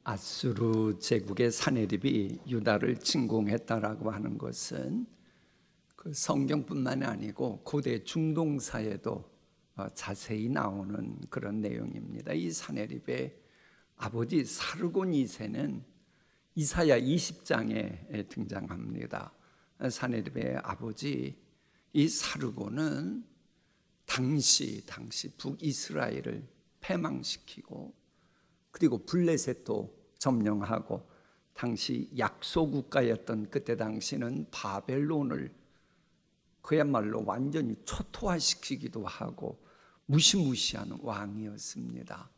아수르 제국의 사내립이 유다를 침공했다라고 하는 것은 그 성경뿐만이 아니고 고대 중동사에도 자세히 나오는 그런 내용입니다. 이 사내립의 아버지 사르곤 2세는 이사야 20장에 등장합니다. 사내립의 아버지 이 사르곤은 당시 북이스라엘을 패망시키고 그리고 블레셋도 점령하고 당시 약소국가였던 그때 당시는 바벨론을 그야말로 완전히 초토화시키기도 하고 무시무시한 왕이었습니다.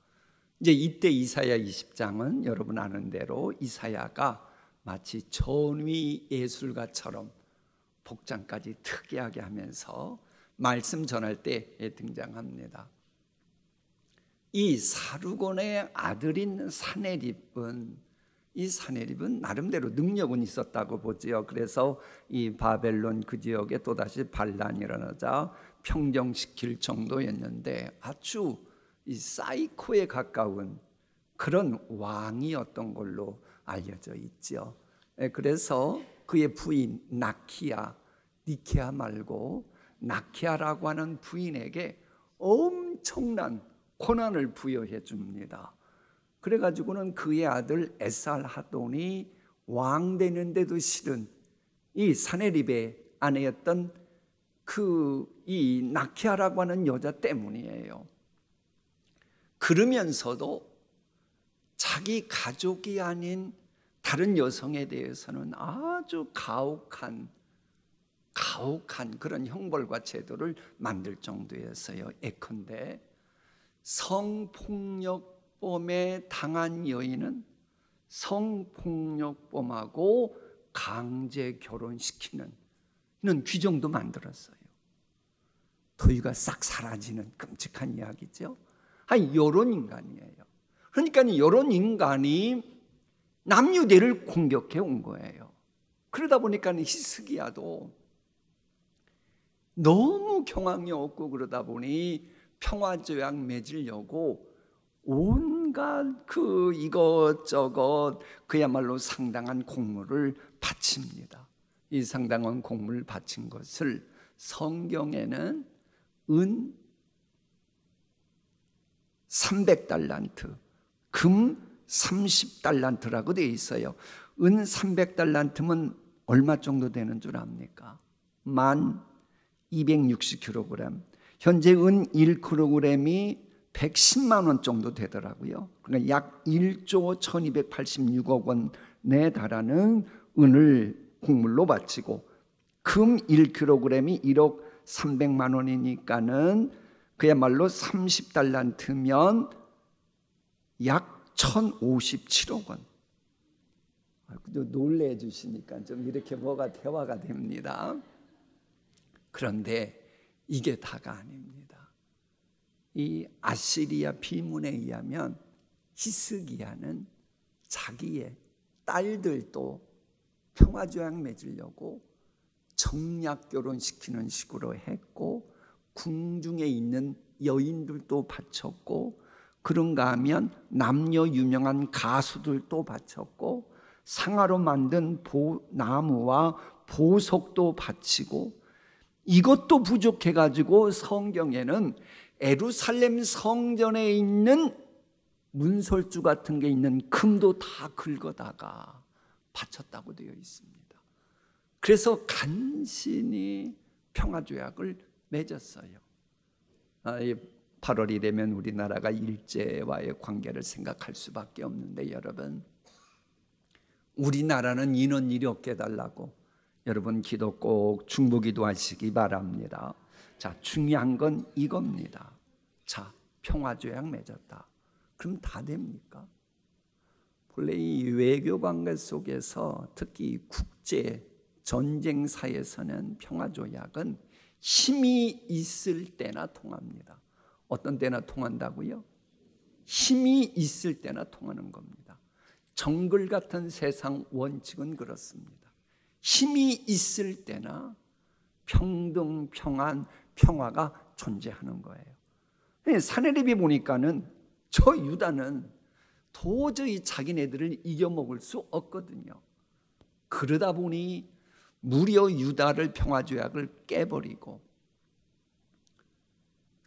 이제 이때 이사야 20장은 여러분 아는 대로 이사야가 마치 전위 예술가처럼 복장까지 특이하게 하면서 말씀 전할 때 등장합니다. 이 사르곤의 아들인 사내립은 나름대로 능력은 있었다고 보지요. 그래서 이 바벨론 그 지역에 또다시 반란이 일어나자 평정시킬 정도였는데 아주 이 사이코에 가까운 그런 왕이었던 걸로 알려져 있죠. 그래서 그의 부인 니케아 말고 나키아라고 하는 부인에게 엄청난 고난을 부여해 줍니다. 그래가지고는 그의 아들 에살하돈이 왕 되는데도 싫은 이 사내립의 아내였던 이 나키아라고 하는 여자 때문이에요. 그러면서도 자기 가족이 아닌 다른 여성에 대해서는 아주 가혹한 그런 형벌과 제도를 만들 정도였어요. 예컨대 성폭력범에 당한 여인은 성폭력범하고 강제 결혼시키는 이런 규정도 만들었어요. 토의가 싹 사라지는 끔찍한 이야기죠. 이런 인간이에요. 그러니까 이런 인간이 남유대를 공격해 온 거예요. 그러다 보니까 히스기야도 너무 경황이 없고 그러다 보니 평화조약 맺으려고 온갖 이것저것 그야말로 상당한 공물을 바칩니다. 이 상당한 공물을 바친 것을 성경에는 은 300달란트, 금 30달란트라고 되어 있어요. 은 300달란트면 얼마 정도 되는 줄 압니까? 1260kg. 현재 은 1kg이 110만 원 정도 되더라고요. 그러니까 약 1조 1286억 원에 달하는 은을 공물로 바치고 금 1kg이 1억 300만 원이니까는 그야말로 30달란트면 약 1057억 원. 놀래 주시니까 좀 이렇게 뭐가 대화가 됩니다. 그런데 이게 다가 아닙니다. 이 아시리아 비문에 의하면 히스기야는 자기의 딸들도 평화조약 맺으려고 정략 결혼시키는 식으로 했고 궁중에 있는 여인들도 바쳤고 그런가 하면 남녀 유명한 가수들도 바쳤고 상아로 만든 나무와 보석도 바치고 이것도 부족해가지고 성경에는 예루살렘 성전에 있는 문설주 같은 게 있는 금도 다 긁어다가 바쳤다고 되어 있습니다. 그래서 간신히 평화조약을 맺었어요. 8월이 되면 우리나라가 일제와의 관계를 생각할 수밖에 없는데 여러분, 우리나라는 이런 일이 없게 해달라고 여러분 기도 꼭 중보기도 하시기 바랍니다. 자, 중요한 건 이겁니다. 자, 평화조약 맺었다. 그럼 다 됩니까? 본래 이 외교관계 속에서 특히 국제 전쟁사에서는 평화조약은 힘이 있을 때나 통합니다. 어떤 때나 통한다고요? 힘이 있을 때나 통하는 겁니다. 정글 같은 세상 원칙은 그렇습니다. 힘이 있을 때나 평등, 평화가 존재하는 거예요. 사내립이 보니까는 저 유다는 도저히 자기네들을 이겨먹을 수 없거든요. 그러다 보니 무려 유다를 평화조약을 깨버리고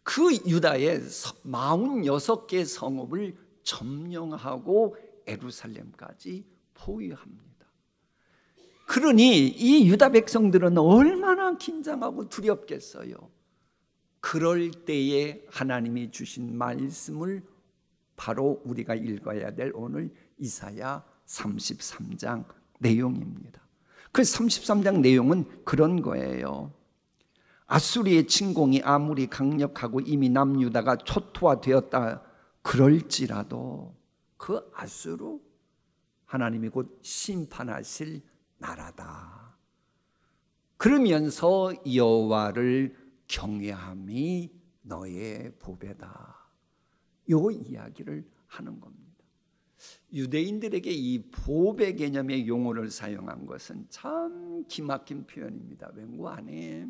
그 유다의 46개 성읍을 점령하고 예루살렘까지 포위합니다. 그러니 이 유다 백성들은 얼마나 긴장하고 두렵겠어요. 그럴 때에 하나님이 주신 말씀을 바로 우리가 읽어야 될 오늘 이사야 33장 내용입니다. 그 33장 내용은 그런 거예요. 아수리의 침공이 아무리 강력하고 이미 남유다가 초토화되었다 그럴지라도 그 아수르 하나님이 곧 심판하실 나라다. 그러면서 여호와를 경외함이 너의 보배다. 요 이야기를 하는 겁니다. 유대인들에게 이 보배 개념의 용어를 사용한 것은 참 기막힌 표현입니다. 왠고 안에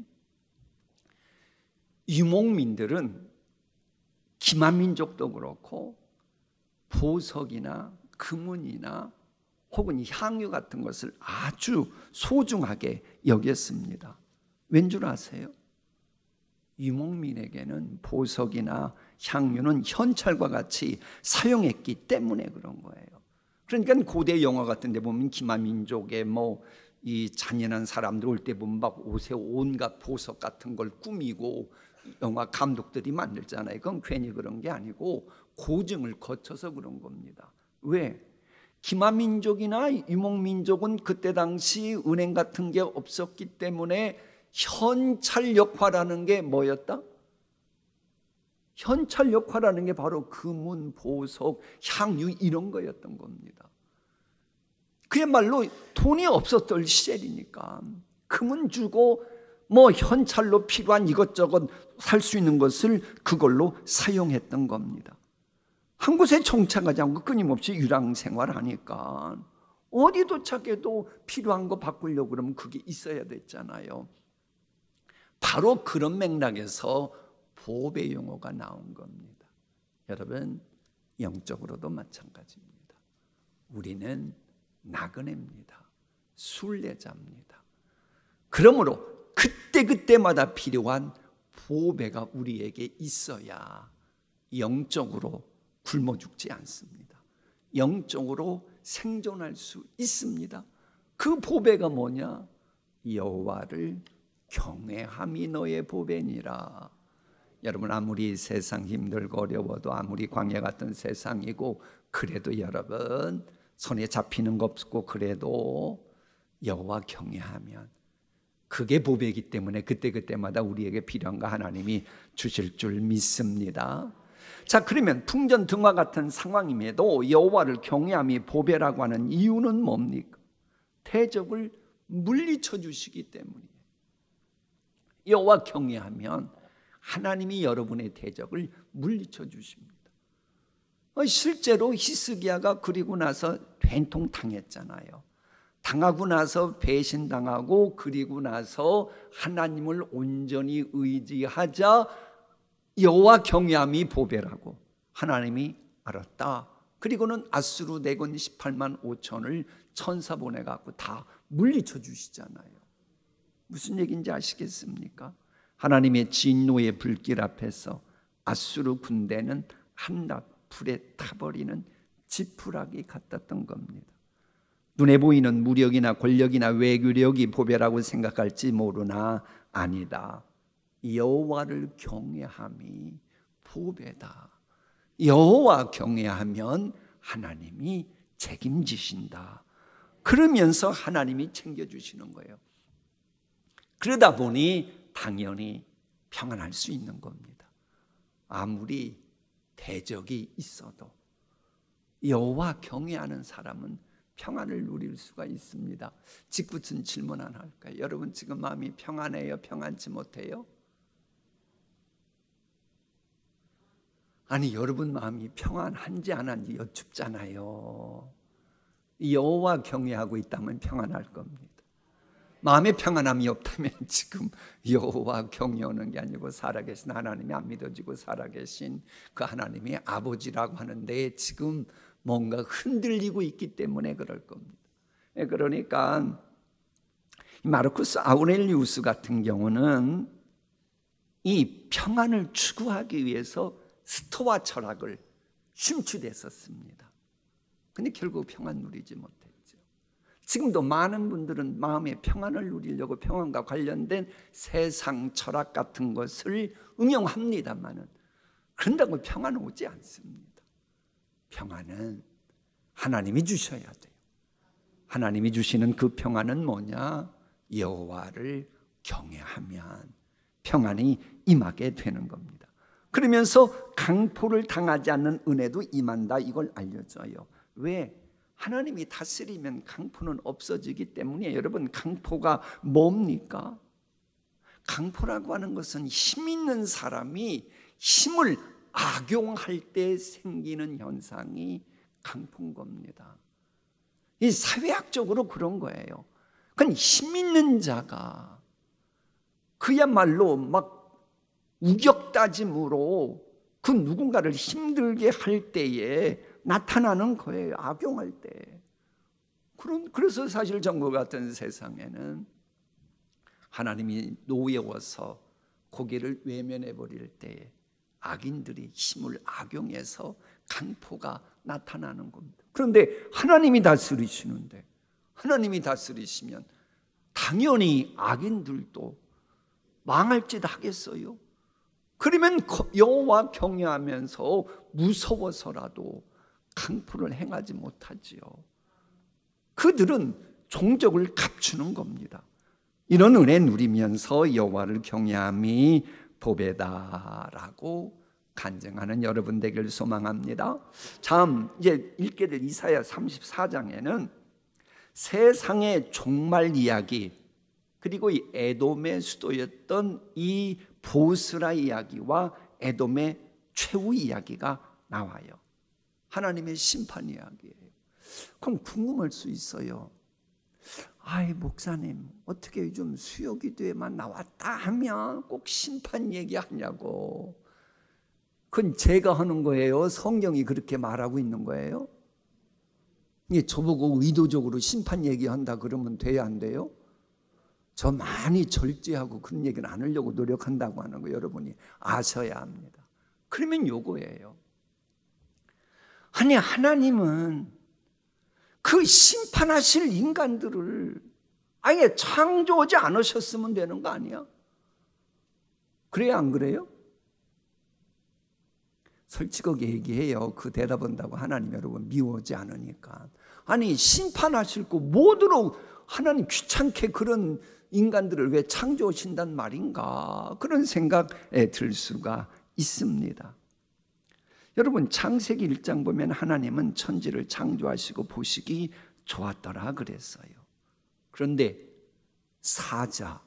유목민들은 기만민족도 그렇고 보석이나 금은이나 혹은 향유 같은 것을 아주 소중하게 여겼습니다. 왠 줄 아세요? 유목민에게는 보석이나 향유는 현찰과 같이 사용했기 때문에 그런 거예요. 그러니까 고대 영화 같은 데 보면 기마민족의 이 잔인한 사람들 올 때 보면 막 옷에 온갖 보석 같은 걸 꾸미고 영화 감독들이 만들잖아요. 그건 괜히 그런 게 아니고 고증을 거쳐서 그런 겁니다. 왜? 기마민족이나 유목민족은 그때 당시 은행 같은 게 없었기 때문에 현찰 역화라는 게 뭐였다? 현찰 역화라는 게 바로 금은, 보석, 향유 이런 거였던 겁니다. 그야말로 돈이 없었던 시절이니까 금은 주고 현찰로 필요한 이것저것 살 수 있는 것을 그걸로 사용했던 겁니다. 한 곳에 정착하지 않고 끊임없이 유랑생활하니까 어디 도착해도 필요한 거 바꾸려고 그러면 그게 있어야 됐잖아요. 바로 그런 맥락에서 보배 용어가 나온 겁니다. 여러분, 영적으로도 마찬가지입니다. 우리는 나그네입니다. 순례자입니다. 그러므로 그때그때마다 필요한 보배가 우리에게 있어야 영적으로 굶어 죽지 않습니다. 영적으로 생존할 수 있습니다. 그 보배가 뭐냐? 여호와를 경외함이 너의 보배니라. 여러분, 아무리 세상 힘들고 어려워도 아무리 광야 같은 세상이고 그래도 여러분 손에 잡히는 거 없고 그래도 여호와 경외하면 그게 보배이기 때문에 그때그때마다 우리에게 필요한 거 하나님이 주실 줄 믿습니다. 자, 그러면 풍전등화 같은 상황임에도 여호와를 경외함이 보배라고 하는 이유는 뭡니까? 대적을 물리쳐 주시기 때문이에요. 여호와 경외하면 하나님이 여러분의 대적을 물리쳐 주십니다. 실제로 히스기야가 그리고 나서 된통 당했잖아요. 당하고 나서 배신당하고 그리고 나서 하나님을 온전히 의지하자 여호와 경외함이 보배라고 하나님이 알았다. 그리고는 아수르 대군 18만 5천을 천사 보내갖고 다 물리쳐 주시잖아요. 무슨 얘기인지 아시겠습니까? 하나님의 진노의 불길 앞에서 아수르 군대는 한낱 불에 타버리는 지푸라기 같았던 겁니다. 눈에 보이는 무력이나 권력이나 외교력이 보배라고 생각할지 모르나 아니다. 여호와를 경외함이 보배다. 여호와 경외하면 하나님이 책임지신다. 그러면서 하나님이 챙겨주시는 거예요. 그러다 보니 당연히 평안할 수 있는 겁니다. 아무리 대적이 있어도 여호와 경외하는 사람은 평안을 누릴 수가 있습니다. 직붙은 질문 하나 할까요? 여러분 지금 마음이 평안해요? 평안치 못해요? 아니, 여러분 마음이 평안한지 안 한지 여쭙잖아요. 여호와 경외하고 있다면 평안할 겁니다. 마음에 평안함이 없다면 지금 여호와 경외하는 게 아니고 살아계신 하나님이 안 믿어지고 살아계신 그 하나님의 아버지라고 하는데 지금 뭔가 흔들리고 있기 때문에 그럴 겁니다. 그러니까 마르쿠스 아우렐리우스 같은 경우는 이 평안을 추구하기 위해서 스토아 철학을 심취됐었습니다. 근데 결국 평안 누리지 못했죠. 지금도 많은 분들은 마음의 평안을 누리려고 평안과 관련된 세상 철학 같은 것을 응용합니다만은 그런다고 평안은 오지 않습니다. 평안은 하나님이 주셔야 돼요. 하나님이 주시는 그 평안은 뭐냐? 여호와를 경외하면 평안이 임하게 되는 겁니다. 그러면서 강포를 당하지 않는 은혜도 임한다, 이걸 알려줘요. 왜? 하나님이 다스리면 강포는 없어지기 때문에. 여러분, 강포가 뭡니까? 강포라고 하는 것은 힘 있는 사람이 힘을 악용할 때 생기는 현상이 강포인 겁니다. 이 사회학적으로 그런 거예요. 그건 힘 있는 자가 그야말로 막 우격다짐으로 그 누군가를 힘들게 할 때에 나타나는 거예요. 악용할 때. 그래서 사실 정부 같은 세상에는 하나님이 노여워서 고개를 외면해 버릴 때에 악인들이 힘을 악용해서 강포가 나타나는 겁니다. 그런데 하나님이 다스리시는데, 하나님이 다스리시면 당연히 악인들도 망할 짓 하겠어요? 그러면 여호와 경외하면서 무서워서라도 강포를 행하지 못하지요. 그들은 종적을 감추는 겁니다. 이런 은혜 누리면서 여호와를 경외함이 복이다라고 간증하는 여러분 되길 소망합니다. 참, 이제 읽게 될 이사야 34장에는 세상의 종말 이야기, 그리고 이 에돔의 수도였던 이 보스라 이야기와 에돔의 최후 이야기가 나와요. 하나님의 심판 이야기예요. 그럼 궁금할 수 있어요. 아이, 목사님, 어떻게 요즘 수요기도에만 나왔다 하면 꼭 심판 얘기하냐고. 그건 제가 하는 거예요? 성경이 그렇게 말하고 있는 거예요? 저보고 의도적으로 심판 얘기한다 그러면 돼야 안 돼요? 저 많이 절제하고 그런 얘기는 안 하려고 노력한다고 하는 거 여러분이 아셔야 합니다. 그러면 요거예요. 아니, 하나님은 그 심판하실 인간들을 아예 창조하지 않으셨으면 되는 거 아니야? 그래야 안 그래요? 솔직하게 얘기해요. 그 대답한다고 하나님 여러분 미워하지 않으니까. 아니, 심판하실 거 뭐도록 하나님 귀찮게 그런 인간들을 왜 창조하신단 말인가, 그런 생각에 들 수가 있습니다. 여러분, 창세기 1장 보면 하나님은 천지를 창조하시고 보시기 좋았더라 그랬어요. 그런데 사자,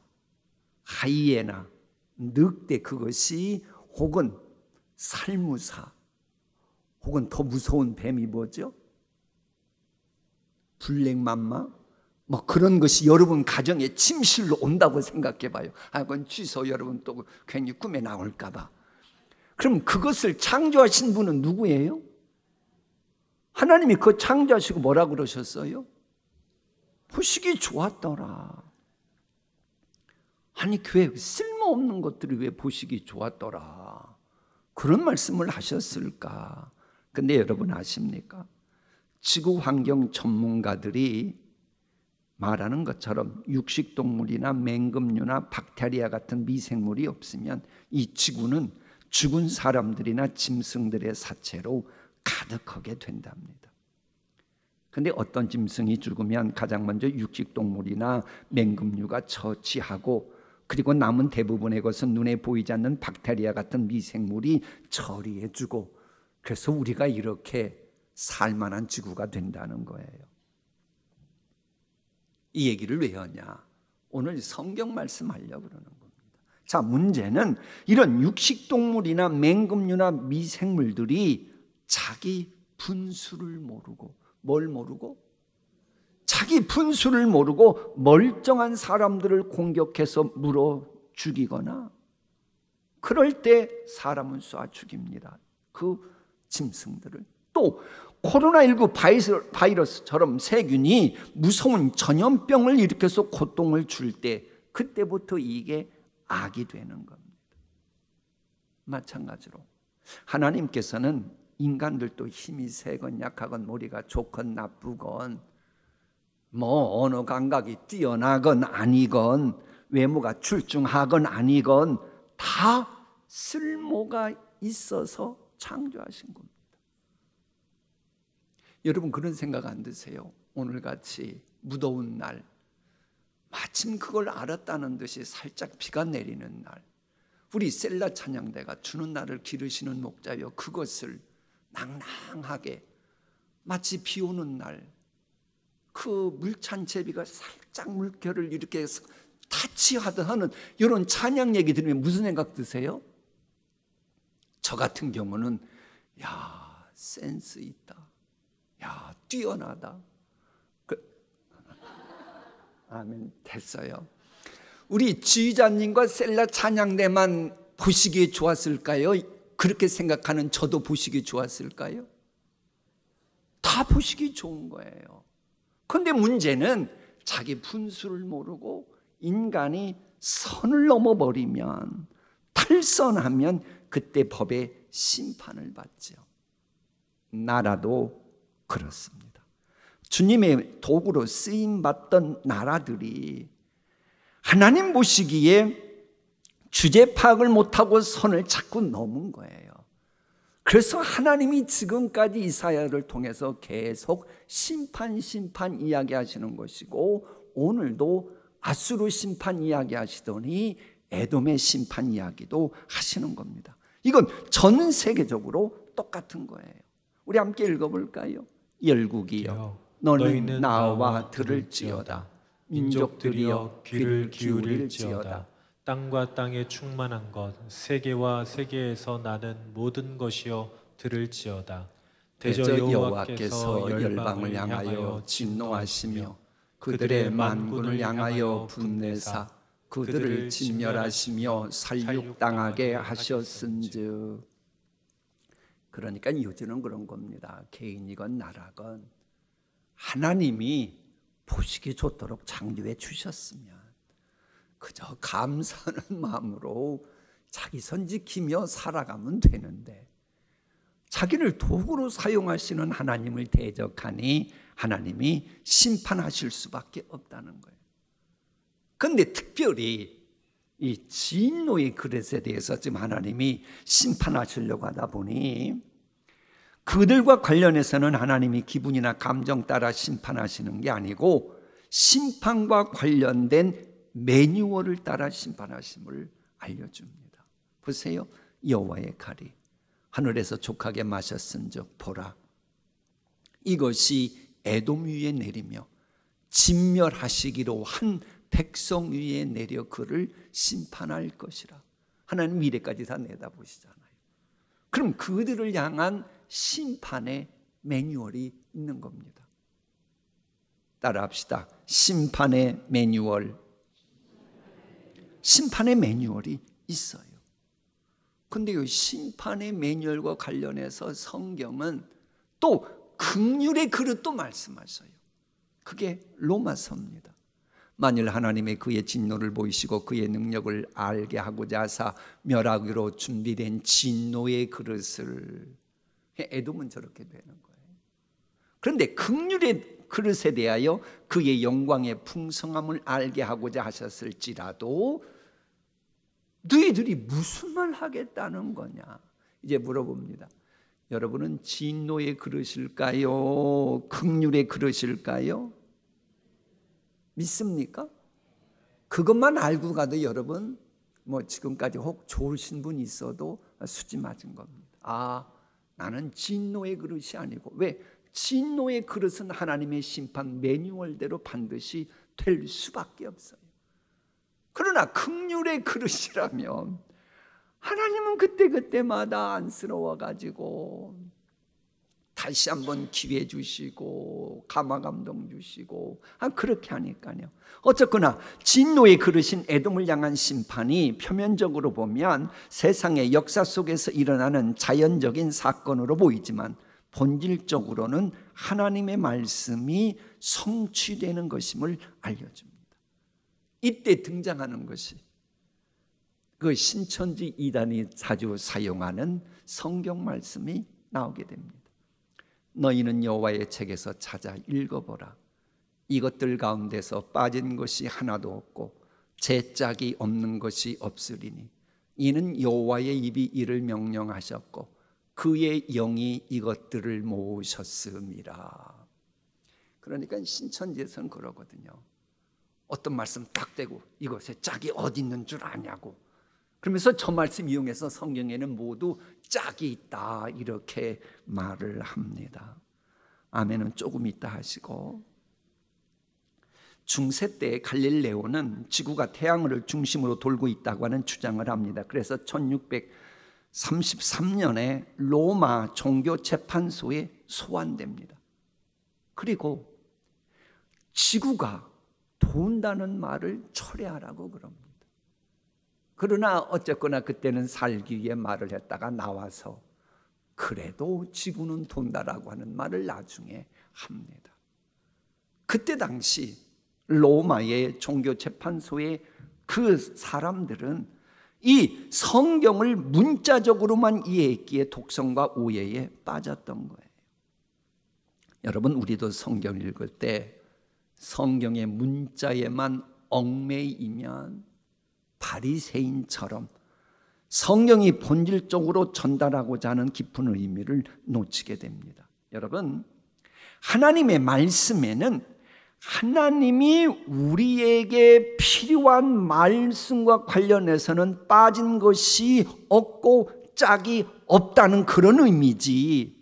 하이에나, 늑대, 그것이 혹은 살무사, 혹은 더 무서운 뱀이 뭐죠? 블랙맘마? 뭐 그런 것이 여러분 가정에 침실로 온다고 생각해 봐요. 아, 그건 취소. 여러분 또 괜히 꿈에 나올까 봐. 그럼 그것을 창조하신 분은 누구예요? 하나님이 그거 창조하시고 뭐라 그러셨어요? 보시기 좋았더라. 아니, 왜 쓸모없는 것들이 왜 보시기 좋았더라, 그런 말씀을 하셨을까? 근데 여러분 아십니까? 지구환경 전문가들이 말하는 것처럼 육식동물이나 맹금류나 박테리아 같은 미생물이 없으면 이 지구는 죽은 사람들이나 짐승들의 사체로 가득하게 된답니다. 그런데 어떤 짐승이 죽으면 가장 먼저 육식동물이나 맹금류가 처치하고, 그리고 남은 대부분의 것은 눈에 보이지 않는 박테리아 같은 미생물이 처리해주고, 그래서 우리가 이렇게 살만한 지구가 된다는 거예요. 이 얘기를 왜 하냐? 오늘 성경 말씀하려고 그러는 겁니다. 자, 문제는 이런 육식동물이나 맹금류나 미생물들이 자기 분수를 모르고, 뭘 모르고? 자기 분수를 모르고 멀쩡한 사람들을 공격해서 물어 죽이거나, 그럴 때 사람은 쏴 죽입니다. 그 짐승들을. 또 코로나19 바이러스처럼 세균이 무서운 전염병을 일으켜서 고통을 줄 때, 그때부터 이게 악이 되는 겁니다. 마찬가지로 하나님께서는 인간들도 힘이 세건 약하건 머리가 좋건 나쁘건 뭐 언어 감각이 뛰어나건 아니건 외모가 출중하건 아니건 다 쓸모가 있어서 창조하신 겁니다. 여러분 그런 생각 안 드세요? 오늘같이 무더운 날, 마침 그걸 알았다는 듯이 살짝 비가 내리는 날, 우리 셀라 찬양대가 주는 날을 기르시는 목자여 그것을 낭낭하게 마치 비 오는 날 그 물찬 제비가 살짝 물결을 이렇게 타치하듯 하는 이런 찬양 얘기 들으면 무슨 생각 드세요? 저 같은 경우는 야 센스 있다, 야 뛰어나다. 아멘. 됐어요. 우리 지휘자님과 셀라 찬양대만 보시기에 좋았을까요? 그렇게 생각하는 저도 보시기 좋았을까요? 다 보시기 좋은 거예요. 그런데 문제는 자기 분수를 모르고 인간이 선을 넘어버리면, 탈선하면 그때 법의 심판을 받죠. 나라도 그렇습니다. 주님의 도구로 쓰임받던 나라들이 하나님 보시기에 주제 파악을 못하고 선을 자꾸 넘은 거예요. 그래서 하나님이 지금까지 이사야를 통해서 계속 심판 이야기하시는 것이고, 오늘도 아수르 심판 이야기하시더니 에돔의 심판 이야기도 하시는 겁니다. 이건 전 세계적으로 똑같은 거예요. 우리 함께 읽어볼까요? 열국이여 너는 나와 들을지어다. 민족들이여 귀를 기울일지어다. 땅과 땅에 충만한 것, 세계와 세계에서 나는 모든 것이여 들을지어다. 대저 여호와께서 열방을 향하여 진노하시며 그들의 만군을 향하여 분내사 그들을 진멸하시며 살육당하게 하셨은즉. 그러니까 요즘은 그런 겁니다. 개인이건 나라건 하나님이 보시기 좋도록 창조해 주셨으면 그저 감사하는 마음으로 자기 선 지키며 살아가면 되는데, 자기를 도구로 사용하시는 하나님을 대적하니 하나님이 심판하실 수밖에 없다는 거예요. 그런데 특별히 이 진노의 그릇에 대해서 지금 하나님이 심판하시려고 하다 보니, 그들과 관련해서는 하나님이 기분이나 감정 따라 심판하시는 게 아니고 심판과 관련된 매뉴얼을 따라 심판하심을 알려줍니다. 보세요. 여호와의 칼이 하늘에서 족하게 마셨은즉 보라, 이것이 에돔 위에 내리며 진멸하시기로 한 백성 위에 내려 그를 심판할 것이라. 하나님 미래까지 다 내다보시잖아요. 그럼 그들을 향한 심판의 매뉴얼이 있는 겁니다. 따라합시다. 심판의 매뉴얼. 심판의 매뉴얼이 있어요. 근데 이 심판의 매뉴얼과 관련해서 성경은 또 긍휼의 그릇도 말씀하셔요. 그게 로마서입니다. 만일 하나님의 그의 진노를 보이시고 그의 능력을 알게 하고자 하사 멸하기로 준비된 진노의 그릇을, 에돔은 저렇게 되는 거예요. 그런데 긍휼의 그릇에 대하여 그의 영광의 풍성함을 알게 하고자 하셨을지라도 너희들이 무슨 말 하겠다는 거냐 이제 물어봅니다. 여러분은 진노의 그릇일까요? 긍휼의 그릇일까요? 믿습니까? 그것만 알고 가도 여러분 뭐 지금까지 혹 좋으신 분이 있어도 수지 맞은 겁니다. 아, 나는 진노의 그릇이 아니고. 왜? 진노의 그릇은 하나님의 심판 매뉴얼대로 반드시 될 수밖에 없어요. 그러나 긍휼의 그릇이라면 하나님은 그때그때마다 안쓰러워가지고 다시 한번 기회 주시고 감화감동 주시고 그렇게 하니까요. 어쨌거나 진노의 그릇인 에돔을 향한 심판이 표면적으로 보면 세상의 역사 속에서 일어나는 자연적인 사건으로 보이지만 본질적으로는 하나님의 말씀이 성취되는 것임을 알려줍니다. 이때 등장하는 것이 그 신천지 이단이 자주 사용하는 성경 말씀이 나오게 됩니다. 너희는 여호와의 책에서 찾아 읽어보라. 이것들 가운데서 빠진 것이 하나도 없고 제 짝이 없는 것이 없으리니 이는 여호와의 입이 이를 명령하셨고 그의 영이 이것들을 모으셨음이라. 그러니까 신천지에서는 그러거든요. 어떤 말씀 딱 대고 이것에 짝이 어디 있는 줄 아냐고, 그러면서 저 말씀 이용해서 성경에는 모두 짝이 있다 이렇게 말을 합니다. 아멘은 조금 있다 하시고, 중세 때 갈릴레오는 지구가 태양을 중심으로 돌고 있다고 하는 주장을 합니다. 그래서 1633년에 로마 종교재판소에 소환됩니다. 그리고 지구가 돈다는 말을 철회하라고 그럽니다. 그러나 어쨌거나 그때는 살기 위해 말을 했다가 나와서 그래도 지구는 돈다라고 하는 말을 나중에 합니다. 그때 당시 로마의 종교재판소의 그 사람들은 이 성경을 문자적으로만 이해했기에 독성과 오해에 빠졌던 거예요. 여러분, 우리도 성경을 읽을 때 성경의 문자에만 얽매이면 바리새인처럼 성경이 본질적으로 전달하고자 하는 깊은 의미를 놓치게 됩니다. 여러분, 하나님의 말씀에는 하나님이 우리에게 필요한 말씀과 관련해서는 빠진 것이 없고 짝이 없다는 그런 의미지,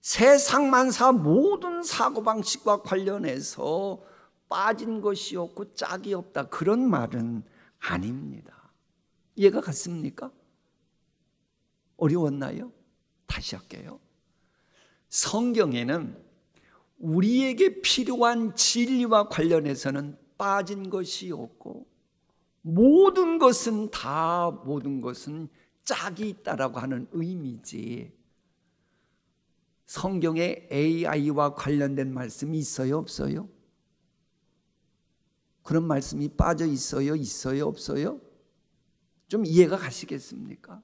세상 만사 모든 사고방식과 관련해서 빠진 것이 없고 짝이 없다 그런 말은 아닙니다. 이해가 갔습니까? 어려웠나요? 다시 할게요. 성경에는 우리에게 필요한 진리와 관련해서는 빠진 것이 없고 모든 것은 짝이 있다라고 하는 의미지, 성경에 AI와 관련된 말씀이 있어요, 없어요? 그런 말씀이 빠져 있어요, 있어요, 없어요? 좀 이해가 가시겠습니까?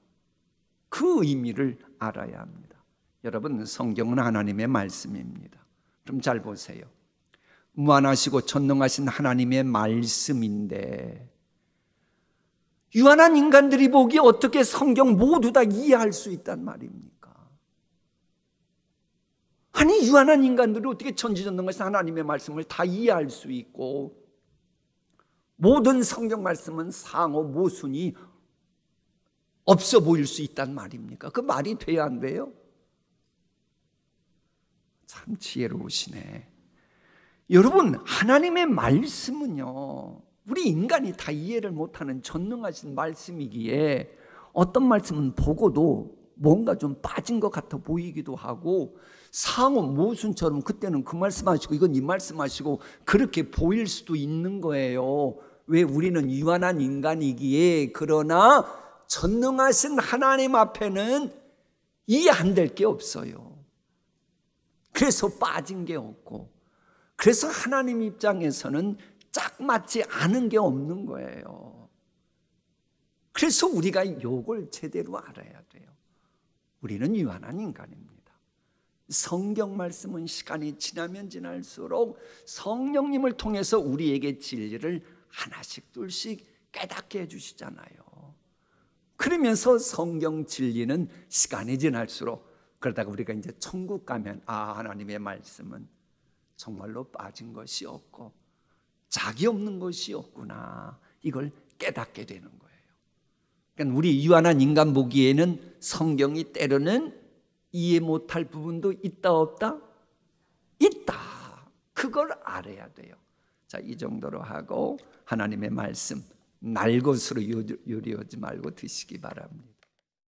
그 의미를 알아야 합니다. 여러분, 성경은 하나님의 말씀입니다. 좀 잘 보세요. 무한하시고 전능하신 하나님의 말씀인데 유한한 인간들이 보기에 어떻게 성경 모두 다 이해할 수 있단 말입니까? 아니, 유한한 인간들이 어떻게 천지전능하신 하나님의 말씀을 다 이해할 수 있고 모든 성경 말씀은 상호 모순이 없어 보일 수 있단 말입니까? 그 말이 돼야 안 돼요? 참 지혜로우시네. 여러분, 하나님의 말씀은요, 우리 인간이 다 이해를 못하는 전능하신 말씀이기에 어떤 말씀은 보고도 뭔가 좀 빠진 것 같아 보이기도 하고 상호 모순처럼 그때는 그 말씀하시고 이건 이 말씀하시고 그렇게 보일 수도 있는 거예요. 왜? 우리는 유한한 인간이기에. 그러나 전능하신 하나님 앞에는 이해 안 될 게 없어요. 그래서 빠진 게 없고, 그래서 하나님 입장에서는 짝 맞지 않은 게 없는 거예요. 그래서 우리가 이걸 제대로 알아야 돼요. 우리는 유한한 인간입니다. 성경 말씀은 시간이 지나면 지날수록 성령님을 통해서 우리에게 진리를 하나씩 둘씩 깨닫게 해주시잖아요. 그러면서 성경 진리는 시간이 지날수록, 그러다가 우리가 이제 천국 가면 하나님의 말씀은 정말로 빠진 것이 없고 짝이 없는 것이 없구나, 이걸 깨닫게 되는 거예요. 그러니까 우리 유한한 인간 보기에는 성경이 때로는 이해 못할 부분도 있다 없다? 있다. 그걸 알아야 돼요. 자, 이 정도로 하고 하나님의 말씀 날 것으로 요리하지 말고 드시기 바랍니다.